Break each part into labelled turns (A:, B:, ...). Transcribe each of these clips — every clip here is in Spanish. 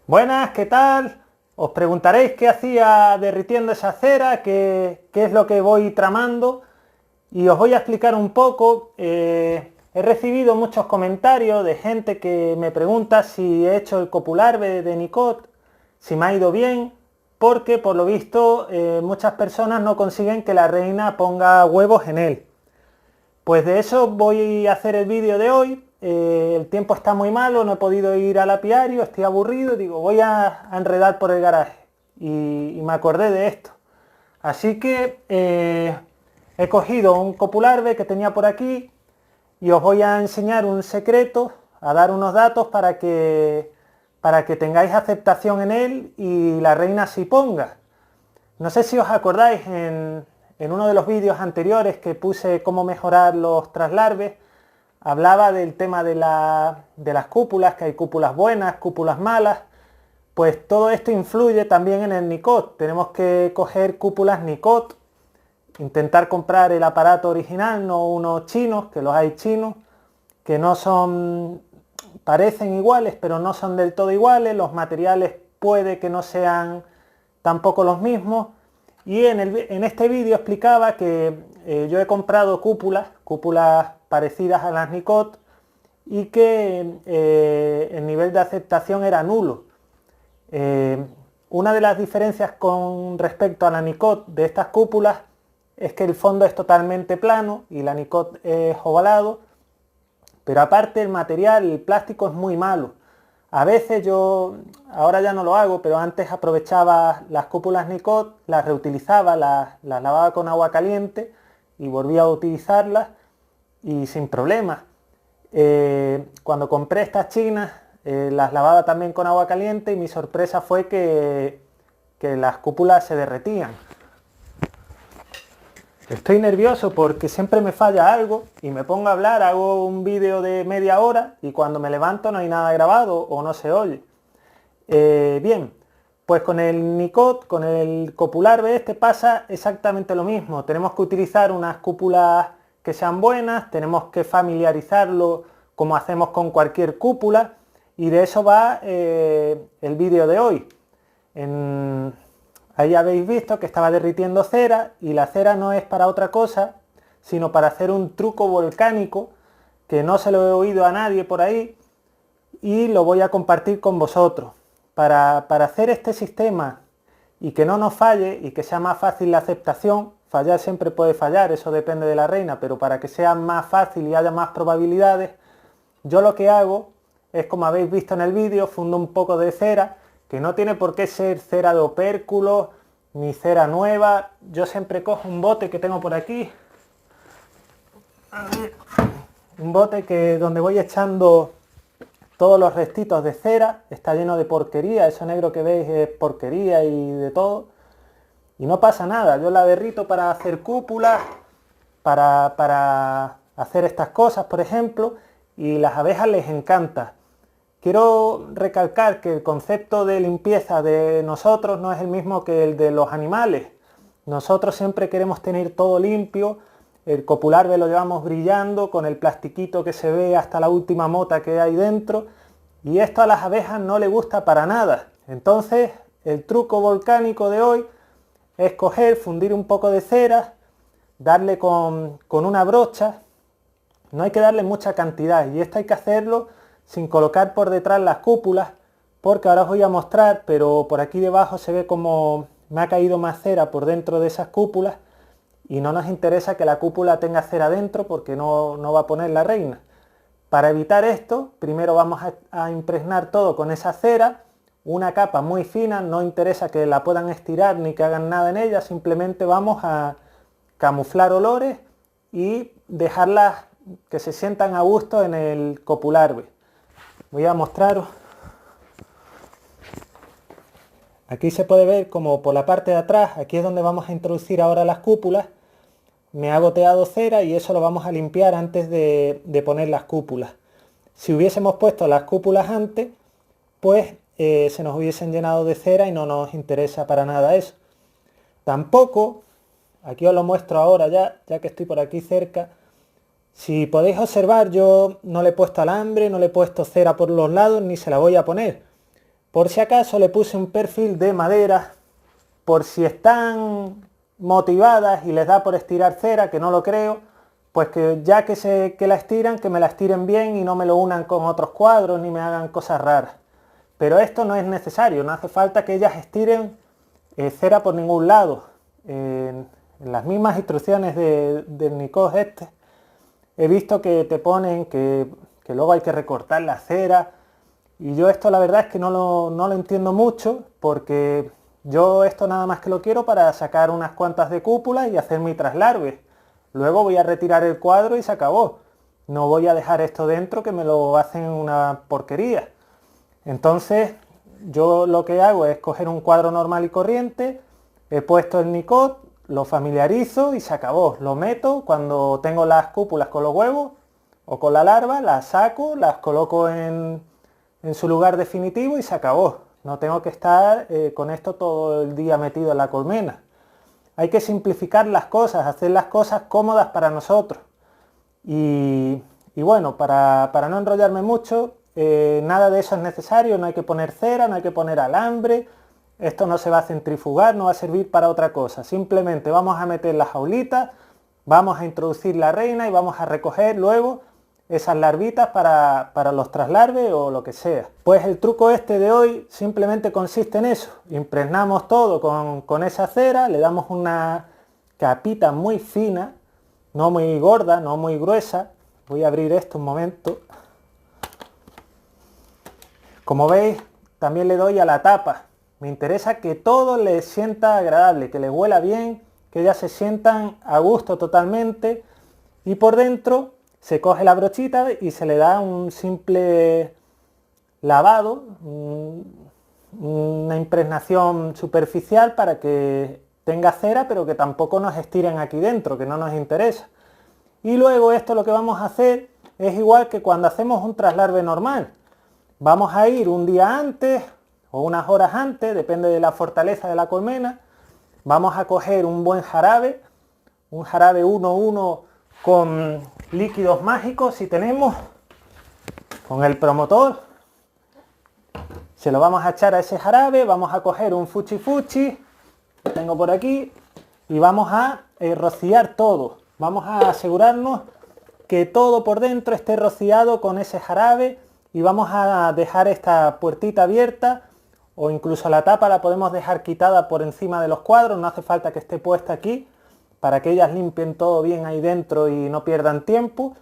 A: Buenas, ¿qué tal? Os preguntaréis qué hacía derritiendo esa cera, qué es lo que voy tramando y os voy a explicar un poco. He recibido muchos comentarios de gente que me pregunta si he hecho el copularve de Nicot, si me ha ido bien, porque por lo visto muchas personas no consiguen que la reina ponga huevos en él. Pues de eso voy a hacer el vídeo de hoy. El tiempo está muy malo, no he podido ir al apiario, estoy aburrido, digo, voy a enredar por el garaje. Y me acordé de esto. Así que he cogido un copularve que tenía por aquí y os voy a enseñar un secreto, a dar unos datos para que tengáis aceptación en él y la reina se ponga. No sé si os acordáis en uno de los vídeos anteriores que puse cómo mejorar los traslarves, hablaba del tema de las cúpulas, que hay cúpulas buenas, cúpulas malas. Pues todo esto influye también en el Nicot. Tenemos que coger cúpulas Nicot, intentar comprar el aparato original, no unos chinos, que los hay chinos, que no son, parecen iguales, pero no son del todo iguales. Los materiales puede que no sean tampoco los mismos. Y en este vídeo explicaba que yo he comprado cúpulas parecidas a las Nicot y que el nivel de aceptación era nulo. Una de las diferencias con respecto a la Nicot de estas cúpulas es que el fondo es totalmente plano y la Nicot es ovalado, pero aparte el material, el plástico es muy malo. A veces yo, ahora ya no lo hago, pero antes aprovechaba las cúpulas Nicot, las reutilizaba, las lavaba con agua caliente y volvía a utilizarlas y sin problema. Cuando compré estas chinas, las lavaba también con agua caliente y mi sorpresa fue que las cúpulas se derretían. Estoy nervioso porque siempre me falla algo y me pongo a hablar, hago un vídeo de media hora y cuando me levanto no hay nada grabado o no se oye. Bien, pues con el Nicot, con el copularve este pasa exactamente lo mismo. Tenemos que utilizar unas cúpulas que sean buenas, tenemos que familiarizarlo como hacemos con cualquier cúpula y de eso va el vídeo de hoy. Ahí habéis visto que estaba derritiendo cera y la cera no es para otra cosa sino para hacer un truco volcánico que no se lo he oído a nadie por ahí y lo voy a compartir con vosotros. Para hacer este sistema y que no nos falle y que sea más fácil la aceptación, fallar siempre puede fallar, eso depende de la reina, pero para que sea más fácil y haya más probabilidades, yo lo que hago es, como habéis visto en el vídeo, fundo un poco de cera, que no tiene por qué ser cera de opérculo, ni cera nueva. Yo siempre cojo un bote que tengo por aquí, un bote donde voy echando todos los restitos de cera, está lleno de porquería, eso negro que veis es porquería y de todo, y no pasa nada. Yo la derrito para hacer cúpulas, para hacer estas cosas, por ejemplo, y las abejas les encanta. Quiero recalcar que el concepto de limpieza de nosotros no es el mismo que el de los animales. Nosotros siempre queremos tener todo limpio, el copularve lo llevamos brillando con el plastiquito que se ve hasta la última mota que hay dentro, y esto a las abejas no les gusta para nada. Entonces el truco volcánico de hoy es coger, fundir un poco de cera, darle con una brocha, no hay que darle mucha cantidad y esto hay que hacerlo sin colocar por detrás las cúpulas, porque ahora os voy a mostrar, pero por aquí debajo se ve como me ha caído más cera por dentro de esas cúpulas y no nos interesa que la cúpula tenga cera dentro porque no va a poner la reina. Para evitar esto, primero vamos a impregnar todo con esa cera, una capa muy fina, no interesa que la puedan estirar ni que hagan nada en ella, simplemente vamos a camuflar olores y dejarlas que se sientan a gusto en el copularve. Voy a mostraros. Aquí se puede ver como por la parte de atrás, aquí es donde vamos a introducir ahora las cúpulas. Me ha goteado cera y eso lo vamos a limpiar antes de poner las cúpulas. Si hubiésemos puesto las cúpulas antes, pues se nos hubiesen llenado de cera y no nos interesa para nada eso. Tampoco, aquí os lo muestro ahora ya que estoy por aquí cerca. Si podéis observar, yo no le he puesto alambre, no le he puesto cera por los lados, ni se la voy a poner. Por si acaso le puse un perfil de madera, por si están motivadas y les da por estirar cera, que no lo creo, pues que ya que la estiran, que me la estiren bien y no me lo unan con otros cuadros ni me hagan cosas raras. Pero esto no es necesario, no hace falta que ellas estiren cera por ningún lado. En las mismas instrucciones del Nikos este, he visto que te ponen que luego hay que recortar la cera, y yo esto la verdad es que no lo entiendo mucho, porque yo esto nada más que lo quiero para sacar unas cuantas de cúpula y hacer mi traslarve. Luego voy a retirar el cuadro y se acabó. No voy a dejar esto dentro que me lo hacen una porquería. Entonces yo lo que hago es coger un cuadro normal y corriente, he puesto el Nikos, lo familiarizo y se acabó. Lo meto cuando tengo las cúpulas con los huevos o con la larva, las saco, las coloco en su lugar definitivo y se acabó. No tengo que estar con esto todo el día metido en la colmena. Hay que simplificar las cosas, hacer las cosas cómodas para nosotros. Y bueno, para no enrollarme mucho, nada de eso es necesario, no hay que poner cera, no hay que poner alambre, esto no se va a centrifugar, no va a servir para otra cosa. Simplemente vamos a meter las jaulitas, vamos a introducir la reina y vamos a recoger luego esas larvitas para los traslarves o lo que sea. Pues el truco este de hoy simplemente consiste en eso. Impregnamos todo con esa cera, le damos una capita muy fina, no muy gorda, no muy gruesa. Voy a abrir esto un momento. Como veis, también le doy a la tapa. Me interesa que todo les sienta agradable, que les huela bien, que ellas se sientan a gusto totalmente. Y por dentro se coge la brochita y se le da un simple lavado, una impregnación superficial para que tenga cera, pero que tampoco nos estiren aquí dentro, que no nos interesa. Y luego esto lo que vamos a hacer es igual que cuando hacemos un traslarve normal. Vamos a ir un día antes o unas horas antes, depende de la fortaleza de la colmena. Vamos a coger un buen jarabe, un jarabe 1:1 con líquidos mágicos si tenemos, con el promotor. Se lo vamos a echar a ese jarabe, vamos a coger un fuchi fuchi, que tengo por aquí, y vamos a rociar todo. Vamos a asegurarnos que todo por dentro esté rociado con ese jarabe y vamos a dejar esta puertita abierta, o incluso la tapa la podemos dejar quitada por encima de los cuadros, no hace falta que esté puesta aquí, para que ellas limpien todo bien ahí dentro y no pierdan tiempo.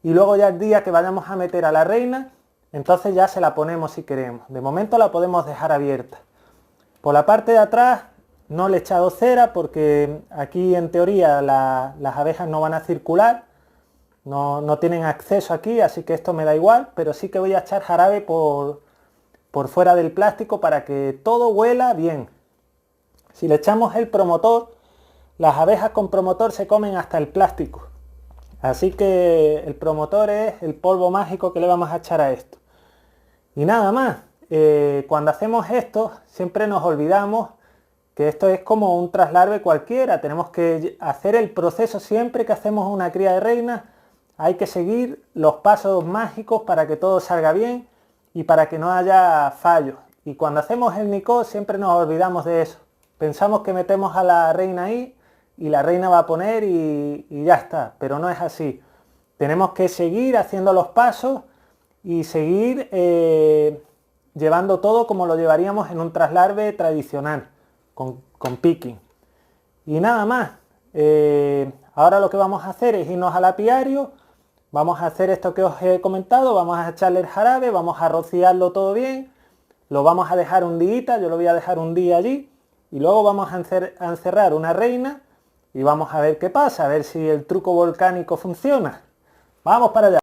A: Y luego ya el día que vayamos a meter a la reina, entonces ya se la ponemos si queremos. De momento la podemos dejar abierta. Por la parte de atrás no le he echado cera porque aquí en teoría las abejas no van a circular, no tienen acceso aquí, así que esto me da igual, pero sí que voy a echar jarabe por fuera del plástico para que todo huela bien. Si le echamos el promotor, las abejas con promotor se comen hasta el plástico. Así que el promotor es el polvo mágico que le vamos a echar a esto. Y nada más, cuando hacemos esto siempre nos olvidamos que esto es como un traslarve cualquiera. Tenemos que hacer el proceso siempre que hacemos una cría de reina. Hay que seguir los pasos mágicos para que todo salga bien y para que no haya fallos. Y cuando hacemos el Nikos siempre nos olvidamos de eso. Pensamos que metemos a la reina ahí y la reina va a poner y ya está, pero no es así. Tenemos que seguir haciendo los pasos y seguir llevando todo como lo llevaríamos en un traslarve tradicional, con picking. Y nada más, ahora lo que vamos a hacer es irnos al apiario, vamos a hacer esto que os he comentado, vamos a echarle el jarabe, vamos a rociarlo todo bien, lo vamos a dejar un día, yo lo voy a dejar un día allí, y luego vamos a encerrar una reina y vamos a ver qué pasa, a ver si el truco volcánico funciona. ¡Vamos para allá!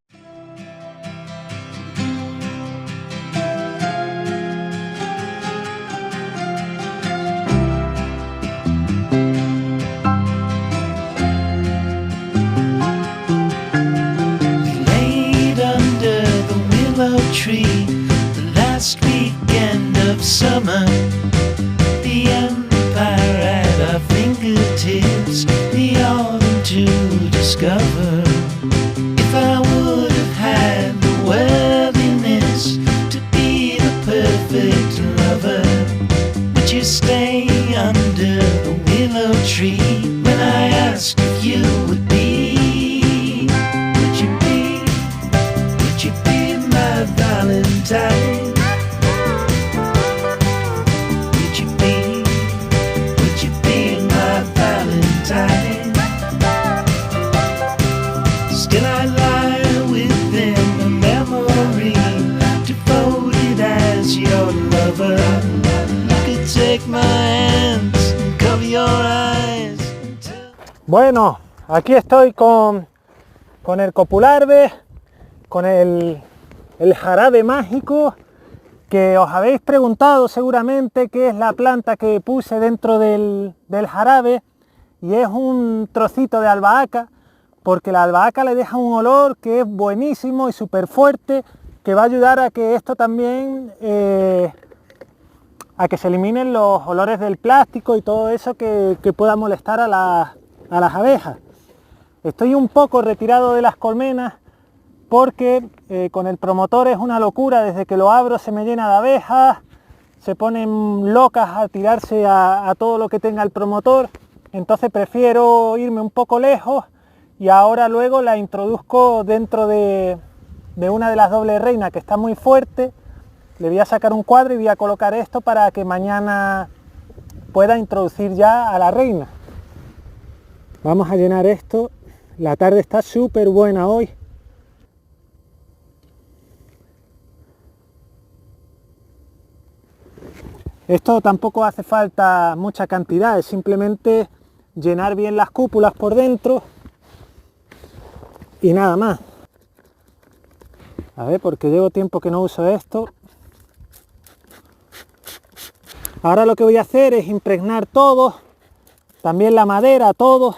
B: Tree, the last weekend of summer, the empire at our fingertips, the autumn to discover. If I would have had the worthiness to be the perfect
A: Bueno, aquí estoy con el copularve, con el jarabe mágico, que os habéis preguntado seguramente qué es la planta que puse dentro del jarabe, y es un trocito de albahaca, porque la albahaca le deja un olor que es buenísimo y súper fuerte, que va a ayudar a que esto también, a que se eliminen los olores del plástico y todo eso que pueda molestar a las abejas. Estoy un poco retirado de las colmenas porque con el promotor es una locura, desde que lo abro se me llena de abejas, se ponen locas a tirarse a todo lo que tenga el promotor, entonces prefiero irme un poco lejos y ahora luego la introduzco dentro de una de las dobles reinas que está muy fuerte. Le voy a sacar un cuadro y voy a colocar esto para que mañana pueda introducir ya a la reina. Vamos a llenar esto, la tarde está súper buena hoy. Esto tampoco hace falta mucha cantidad, es simplemente llenar bien las cúpulas por dentro y nada más. A ver, porque llevo tiempo que no uso esto. Ahora lo que voy a hacer es impregnar todo, también la madera, todo.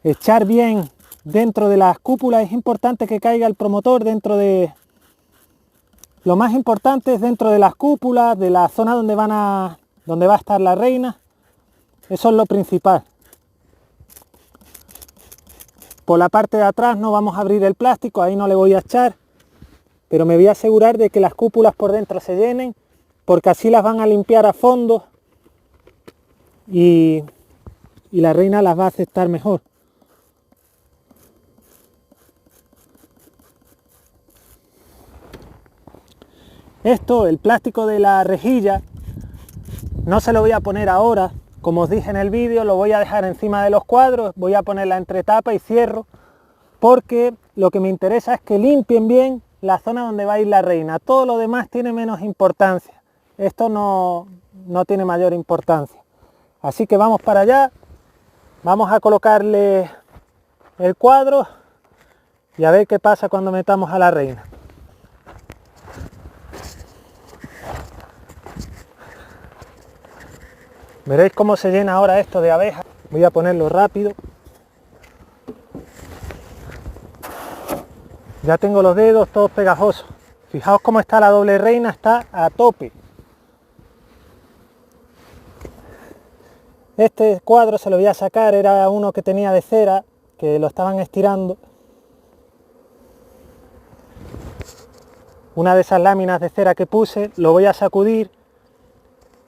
A: Echar bien dentro de las cúpulas, es importante que caiga el promotor dentro de... Lo más importante es dentro de las cúpulas, de la zona donde va a estar la reina. Eso es lo principal. Por la parte de atrás no vamos a abrir el plástico, ahí no le voy a echar, pero me voy a asegurar de que las cúpulas por dentro se llenen, porque así las van a limpiar a fondo y la reina las va a aceptar mejor. Esto, el plástico de la rejilla, no se lo voy a poner ahora, como os dije en el vídeo, lo voy a dejar encima de los cuadros, voy a poner la entretapa y cierro, porque lo que me interesa es que limpien bien la zona donde va a ir la reina. Todo lo demás tiene menos importancia, esto no tiene mayor importancia. Así que vamos para allá, vamos a colocarle el cuadro y a ver qué pasa cuando metamos a la reina. Veréis cómo se llena ahora esto de abejas. Voy a ponerlo rápido. Ya tengo los dedos todos pegajosos. Fijaos cómo está la doble reina, está a tope. Este cuadro se lo voy a sacar, era uno que tenía de cera, que lo estaban estirando. Una de esas láminas de cera que puse, lo voy a sacudir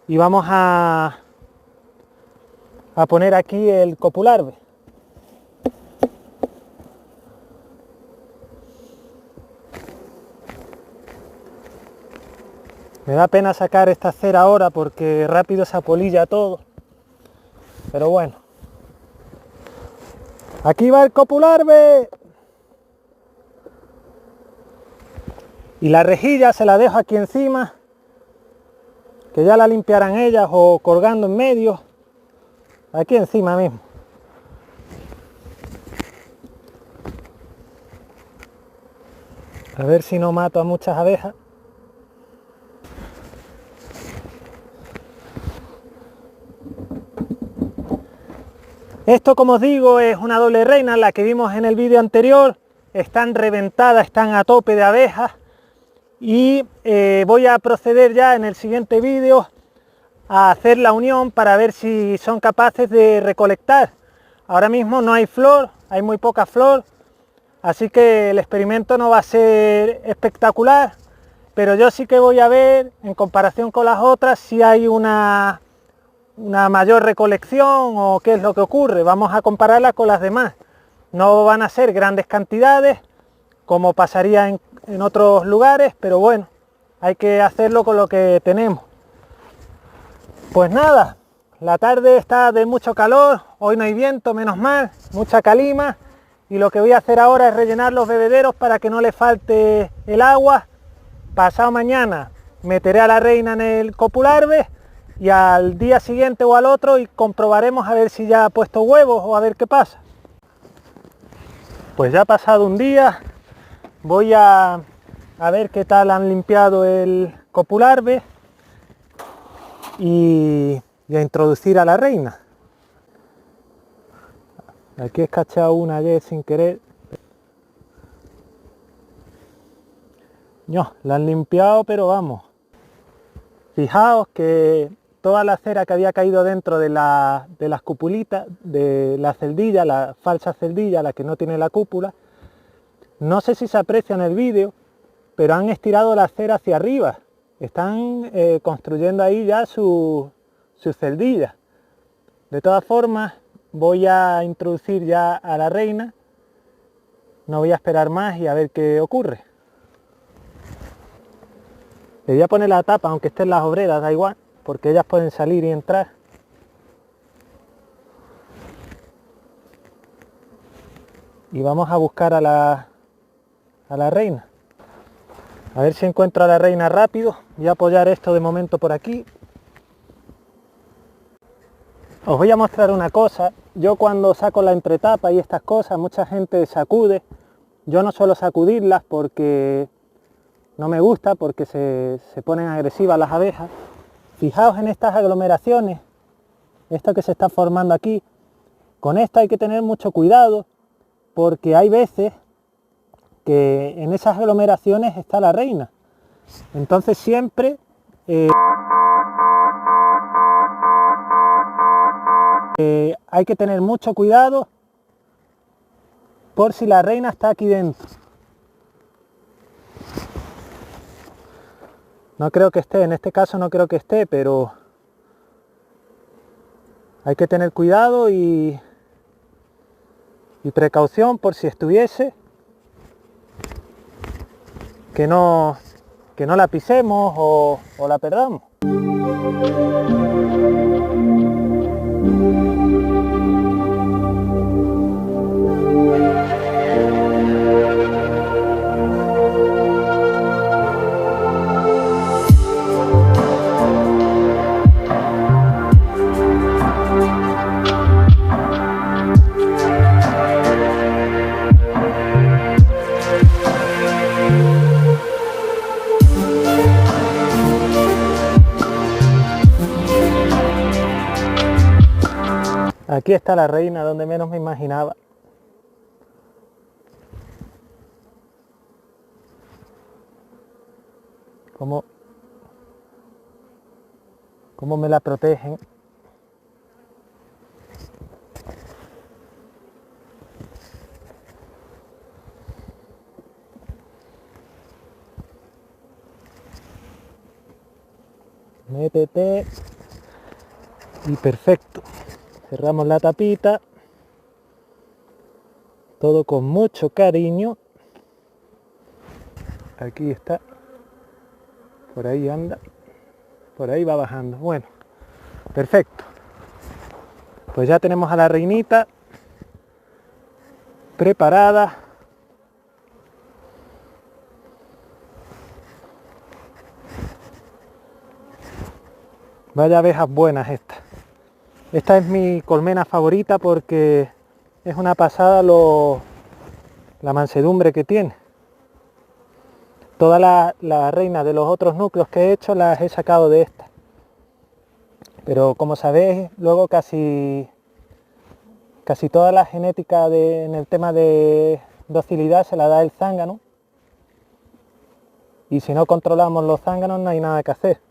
A: y vamos a poner aquí el copularve. Me da pena sacar esta cera ahora porque rápido se apolilla todo, pero bueno. Aquí va el copularve. Y la rejilla se la dejo aquí encima, que ya la limpiarán ellas o colgando en medio. Aquí encima mismo. A ver si no mato a muchas abejas. Esto, como os digo, es una doble reina, la que vimos en el vídeo anterior. Están reventadas, están a tope de abejas. Y voy a proceder ya en el siguiente vídeo a hacer la unión para ver si son capaces de recolectar. Ahora mismo no hay flor, hay muy poca flor, así que el experimento no va a ser espectacular, pero yo sí que voy a ver, en comparación con las otras, si hay una mayor recolección o qué es lo que ocurre. Vamos a compararla con las demás. No van a ser grandes cantidades, como pasaría en otros lugares, pero bueno, hay que hacerlo con lo que tenemos. Pues nada, la tarde está de mucho calor, hoy no hay viento, menos mal, mucha calima, y lo que voy a hacer ahora es rellenar los bebederos para que no le falte el agua. Pasado mañana meteré a la reina en el copularve y al día siguiente o al otro y comprobaremos a ver si ya ha puesto huevos o a ver qué pasa. Pues ya ha pasado un día, voy a ver qué tal han limpiado el copularve y a introducir a la reina. Aquí he escachado una ayer sin querer. No, la han limpiado, pero vamos. Fijaos que toda la cera que había caído dentro de las cupulitas, de la celdilla, la falsa celdilla, la que no tiene la cúpula, no sé si se aprecia en el vídeo, pero han estirado la cera hacia arriba. Están construyendo ahí ya su celdilla. De todas formas, voy a introducir ya a la reina. No voy a esperar más y a ver qué ocurre. Le voy a poner la tapa, aunque estén las obreras, da igual, porque ellas pueden salir y entrar. Y vamos a buscar a la reina. A ver si encuentro a la reina rápido. Voy a apoyar esto de momento por aquí. Os voy a mostrar una cosa. Yo cuando saco la entretapa y estas cosas, mucha gente sacude. Yo no suelo sacudirlas porque no me gusta, porque se ponen agresivas las abejas. Fijaos en estas aglomeraciones, esto que se está formando aquí. Con esto hay que tener mucho cuidado, porque hay veces que en esas aglomeraciones está la reina. Entonces siempre hay que tener mucho cuidado por si la reina está aquí dentro. No creo que esté, en este caso no creo que esté, pero hay que tener cuidado y precaución por si estuviese, que no la pisemos o la perdamos. Aquí está la reina, donde menos me imaginaba. Cómo me la protegen. Métete. Y perfecto. Cerramos la tapita, todo con mucho cariño. Aquí está, por ahí anda, por ahí va bajando. Bueno, perfecto. Pues ya tenemos a la reinita preparada. Vaya abejas buenas estas. Esta es mi colmena favorita porque es una pasada la mansedumbre que tiene. Todas las reinas de los otros núcleos que he hecho las he sacado de esta. Pero como sabéis, luego casi toda la genética en el tema de docilidad se la da el zángano. Y si no controlamos los zánganos no hay nada que hacer.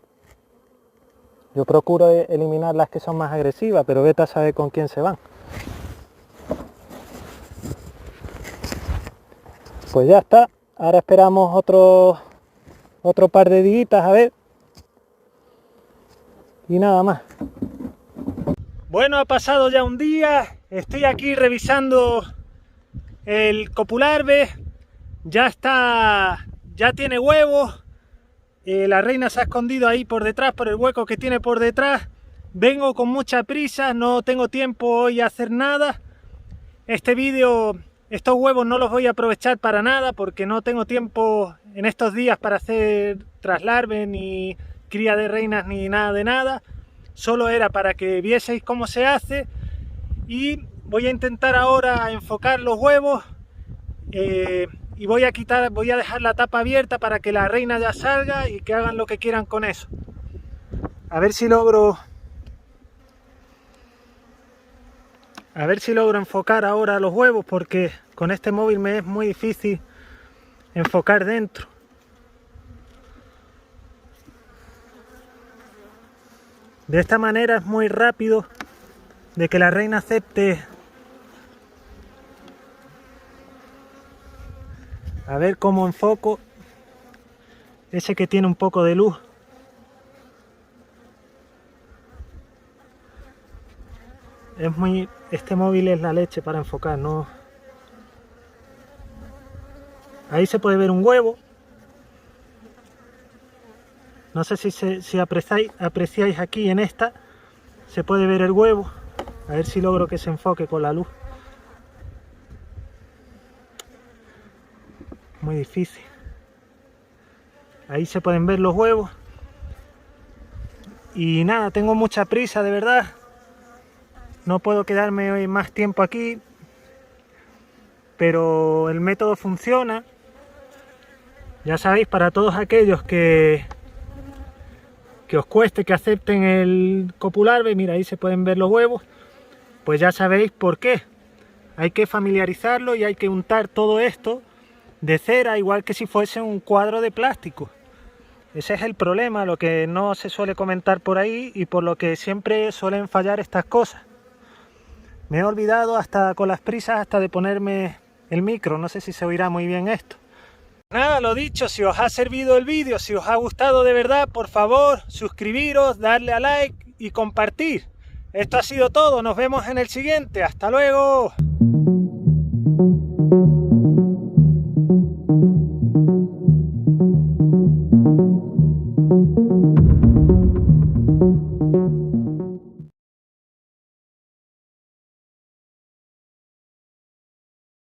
A: Yo procuro eliminar las que son más agresivas, pero vete a saber con quién se van. Pues ya está. Ahora esperamos otro par de días a ver. Y nada más. Bueno, ha pasado ya un día. Estoy aquí revisando el copularve. Ya tiene huevos. La reina se ha escondido ahí por detrás, por el hueco que tiene por detrás. Vengo con mucha prisa, no tengo tiempo hoy a hacer nada. Este vídeo, estos huevos no los voy a aprovechar para nada porque no tengo tiempo en estos días para hacer traslarve, ni cría de reinas, ni nada de nada. solo era para que vieseis cómo se hace. Y voy a intentar ahora enfocar los huevos y voy a dejar la tapa abierta para que la reina ya salga y que hagan lo que quieran con eso. A ver si logro enfocar ahora los huevos, porque con este móvil me es muy difícil enfocar dentro. De esta manera es muy rápido de que la reina acepte. A ver cómo enfoco ese que tiene un poco de luz. Este móvil es la leche para enfocar, ¿no? Ahí se puede ver un huevo. No sé si apreciáis aquí en esta, se puede ver el huevo. A ver si logro que se enfoque con la luz. Muy difícil. Ahí se pueden ver los huevos. Y nada, tengo mucha prisa, de verdad. No puedo quedarme hoy más tiempo aquí. Pero el método funciona. Ya sabéis, para todos aquellos que os cueste que acepten el copularve, mira, ahí se pueden ver los huevos, pues ya sabéis por qué. Hay que familiarizarlo y hay que untar todo esto de cera, igual que si fuese un cuadro de plástico. Ese es el problema, lo que no se suele comentar por ahí y por lo que siempre suelen fallar estas cosas. Me he olvidado hasta con las prisas hasta de ponerme el micro, no sé si se oirá muy bien esto. Nada, lo dicho, si os ha servido el vídeo, si os ha gustado de verdad, por favor, suscribiros, darle a like y compartir. Esto ha sido todo, nos vemos en el siguiente, ¡hasta luego!